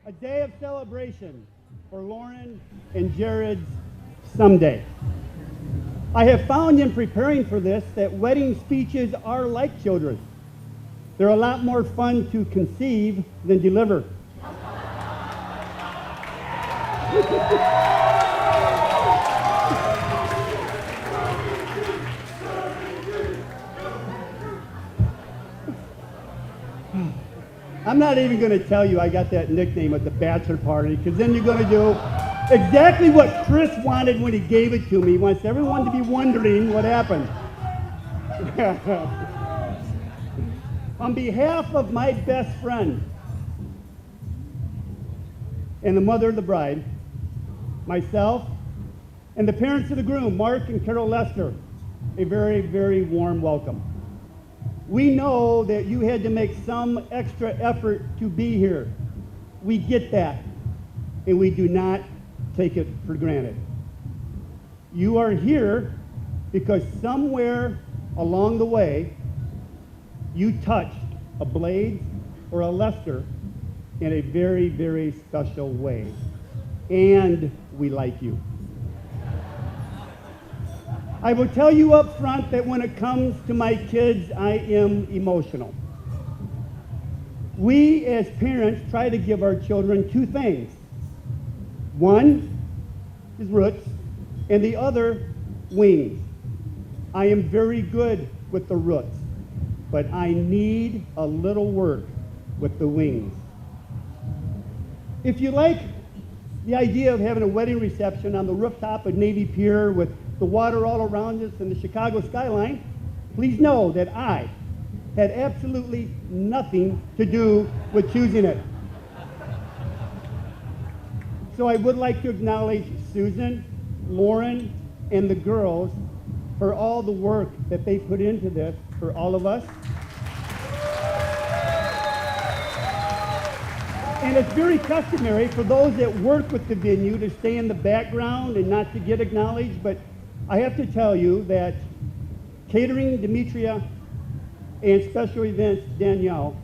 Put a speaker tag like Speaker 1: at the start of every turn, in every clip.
Speaker 1: A day of celebration for Lauren and Jared's someday. I have found in preparing for this that wedding speeches are like children. They're a lot more fun to conceive than deliver. I'm not even going to tell you I got that nickname at the bachelor party, because then you're going to do exactly what Chris wanted when he gave it to me. He wants everyone to be wondering what happened. On behalf of my best friend and the mother of the bride, myself, and the parents of the groom, Mark and Carol Lester, a very, very warm welcome. We know that you had to make some extra effort to be here. We get that, and we do not take it for granted. You are here because somewhere along the way, you touched a Blaydes or a Lester in a very, very special way. And we like you. I will tell you up front that when it comes to my kids, I am emotional. We as parents try to give our children two things. One is roots, and the other, wings. I am very good with the roots, but I need a little work with the wings. If you like the idea of having a wedding reception on the rooftop of Navy Pier with the water all around us and the Chicago skyline, please know that I had absolutely nothing to do with choosing it. So I would like to acknowledge Susan, Lauren, and the girls for all the work that they put into this for all of us. And it's very customary for those that work with the venue to stay in the background and not to get acknowledged, but I have to tell you that catering, Demetria, and special events, Danielle,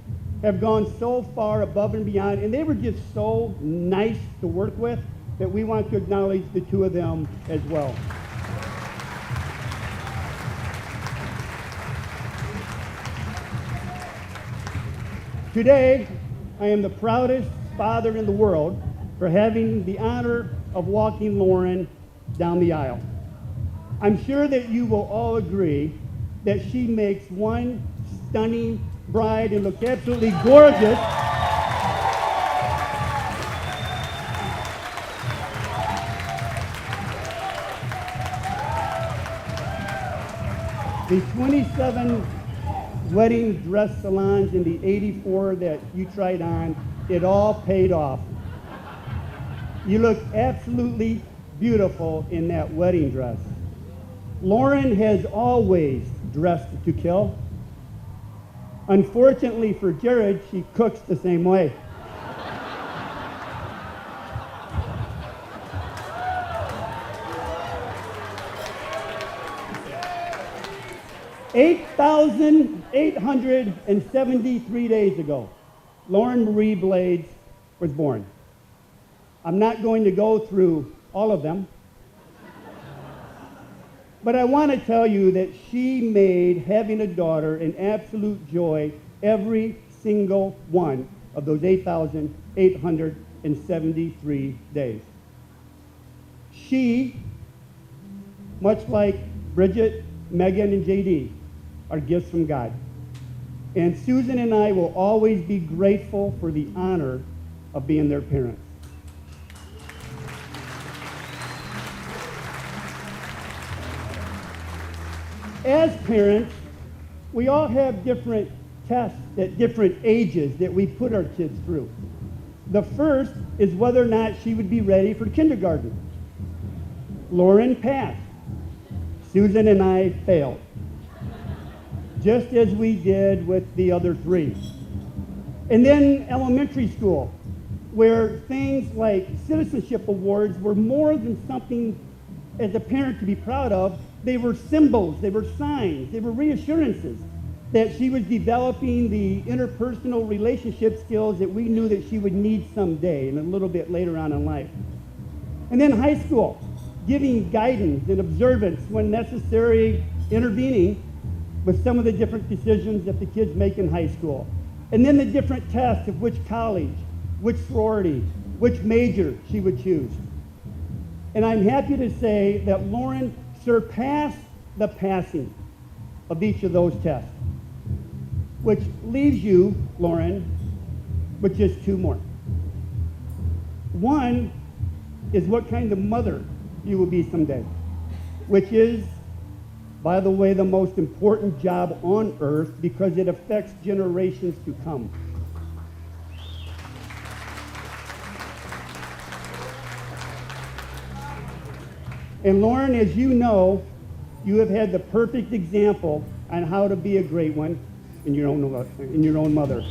Speaker 1: have gone so far above and beyond, and they were just so nice to work with that we want to acknowledge the two of them as well. Today, I am the proudest father in the world for having the honor of walking Lauren down the aisle. I'm sure that you will all agree that she makes one stunning bride and looks absolutely gorgeous. The 27 wedding dress salons and the 84 that you tried on, it all paid off. You look absolutely beautiful in that wedding dress. Lauren has always dressed to kill. Unfortunately for Jared, she cooks the same way. $8,873 days ago, Lauren Marie Blaydes was born. I'm not going to go through all of them, but I want to tell you that she made having a daughter an absolute joy every single one of those 8,873 days. She, much like Bridget, Megan, and JD, are gifts from God. And Susan and I will always be grateful for the honor of being their parents. As parents, we all have different tests at different ages that we put our kids through. The first is whether or not she would be ready for kindergarten. Lauren passed. Susan and I failed, just as we did with the other three. And then elementary school, where things like citizenship awards were more than something as a parent to be proud of. They were symbols, they were signs, they were reassurances. that she was developing the interpersonal relationship skills that we knew that she would need someday and a little bit later on in life. And then high school, giving guidance and observance when necessary, intervening with some of the different decisions that the kids make in high school. And then the different tests of which college, which sorority, which major she would choose. And I'm happy to say that Lauren surpassed the passing of each of those tests, which leaves you, Lauren, with just two more. One is what kind of mother you will be someday, which is, by the way, the most important job on earth because it affects generations to come. And Lauren, as you know, you have had the perfect example on how to be a great one in your own mother.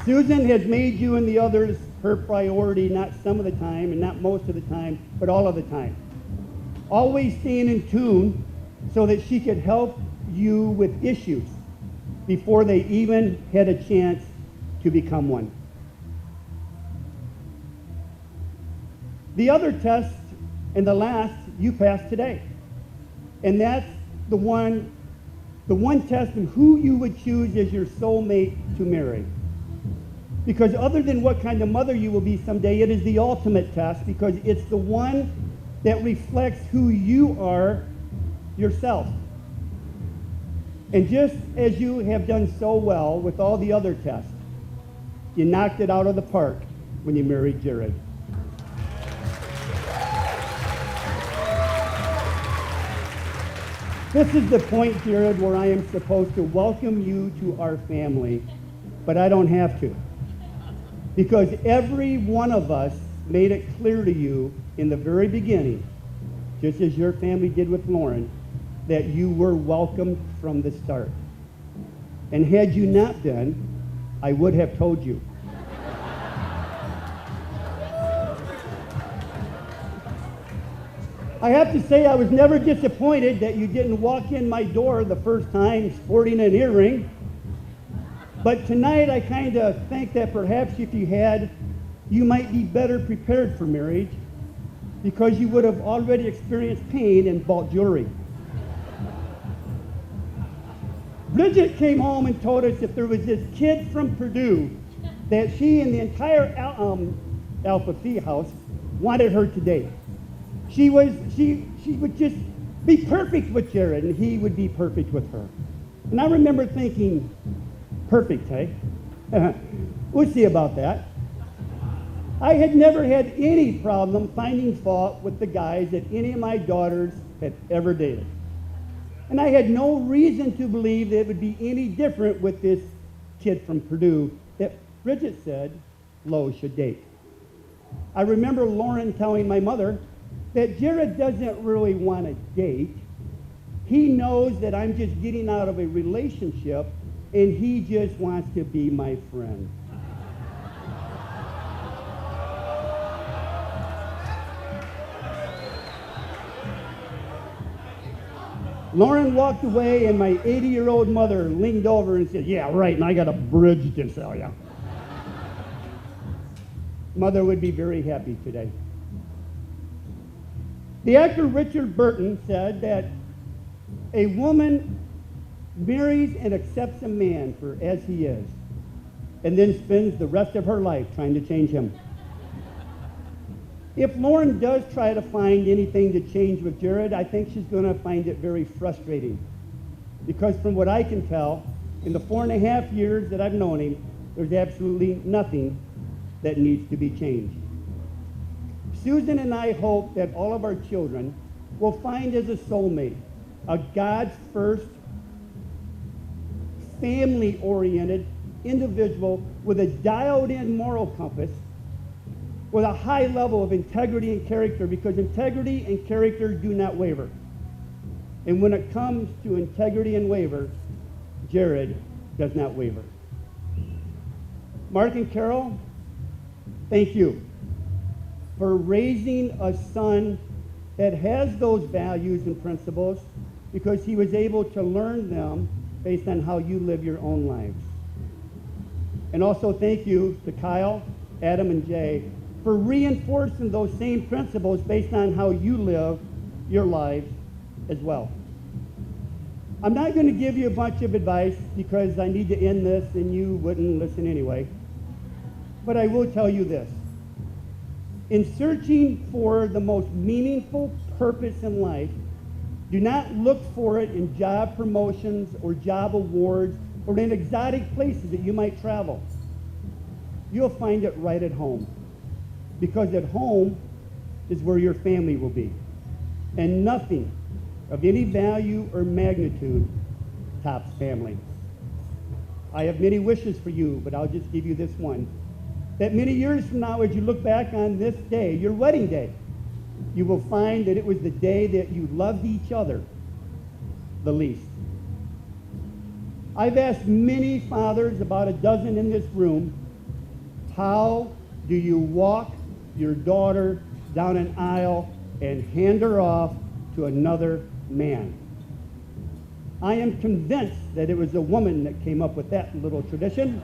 Speaker 1: Susan has made you and the others her priority, not some of the time and not most of the time, but all of the time. Always staying in tune so that she could help you with issues before they even had a chance to become one. The other test, and the last, you passed today. And that's the one test of who you would choose as your soulmate to marry. Because other than what kind of mother you will be someday, it is the ultimate test because it's the one that reflects who you are yourself. And just as you have done so well with all the other tests, you knocked it out of the park when you married Jared. This is the point, Jared, where I am supposed to welcome you to our family, but I don't have to. Because every one of us made it clear to you in the very beginning, just as your family did with Lauren, that you were welcomed from the start. And had you not been, I would have told you. I have to say I was never disappointed that you didn't walk in my door the first time sporting an earring. But tonight I kind of think that perhaps if you had, you might be better prepared for marriage because you would have already experienced pain and bought jewelry. Bridget came home and told us if there was this kid from Purdue that she and the entire Alpha Phi house wanted her to date. She would just be perfect with Jared, and he would be perfect with her. And I remember thinking, perfect, hey? We'll see about that. I had never had any problem finding fault with the guys that any of my daughters had ever dated. And I had no reason to believe that it would be any different with this kid from Purdue that Bridget said Lowe should date. I remember Lauren telling my mother that Jared doesn't really want to date. He knows that I'm just getting out of a relationship and he just wants to be my friend. Lauren walked away and my 80-year-old mother leaned over and said, "Yeah, right, and I got a bridge to sell you." Mother would be very happy today. The actor Richard Burton said that a woman marries and accepts a man for as he is, and then spends the rest of her life trying to change him. If Lauren does try to find anything to change with Jared, I think she's going to find it very frustrating. Because from what I can tell, in the 4.5 years that I've known him, there's absolutely nothing that needs to be changed. Susan and I hope that all of our children will find as a soulmate a God's first, family-oriented individual with a dialed-in moral compass, with a high level of integrity and character, because integrity and character do not waver. And when it comes to integrity and waver, Jared does not waver. Mark and Carol, thank you for raising a son that has those values and principles, because he was able to learn them based on how you live your own lives. And also thank you to Kyle, Adam, and Jay for reinforcing those same principles based on how you live your lives as well. I'm not going to give you a bunch of advice because I need to end this and you wouldn't listen anyway. But I will tell you this. In searching for the most meaningful purpose in life, do not look for it in job promotions or job awards or in exotic places that you might travel. You'll find it right at home. Because at home is where your family will be. And nothing of any value or magnitude tops family. I have many wishes for you, but I'll just give you this one. That many years from now, as you look back on this day, your wedding day, you will find that it was the day that you loved each other the least. I've asked many fathers, about a dozen in this room, how do you walk your daughter down an aisle and hand her off to another man? I am convinced that it was a woman that came up with that little tradition.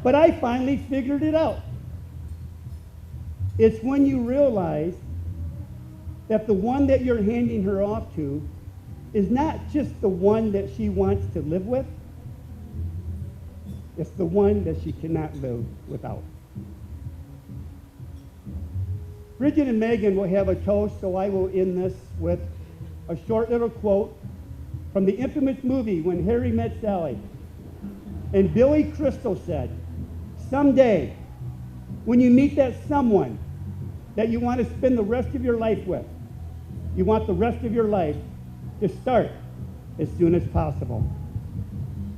Speaker 1: But I finally figured it out. It's when you realize that the one that you're handing her off to is not just the one that she wants to live with, it's the one that she cannot live without. Bridget and Megan will have a toast, so I will end this with a short little quote from the infamous movie When Harry Met Sally. And Billy Crystal said, "Someday, when you meet that someone that you want to spend the rest of your life with, you want the rest of your life to start as soon as possible."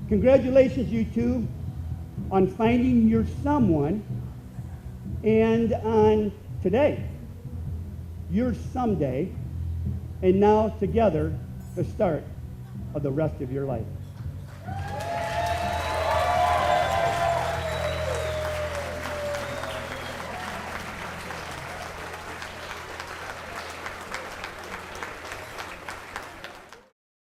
Speaker 1: Congratulations, you two, on finding your someone, and on today, your someday, and now together, the start of the rest of your life.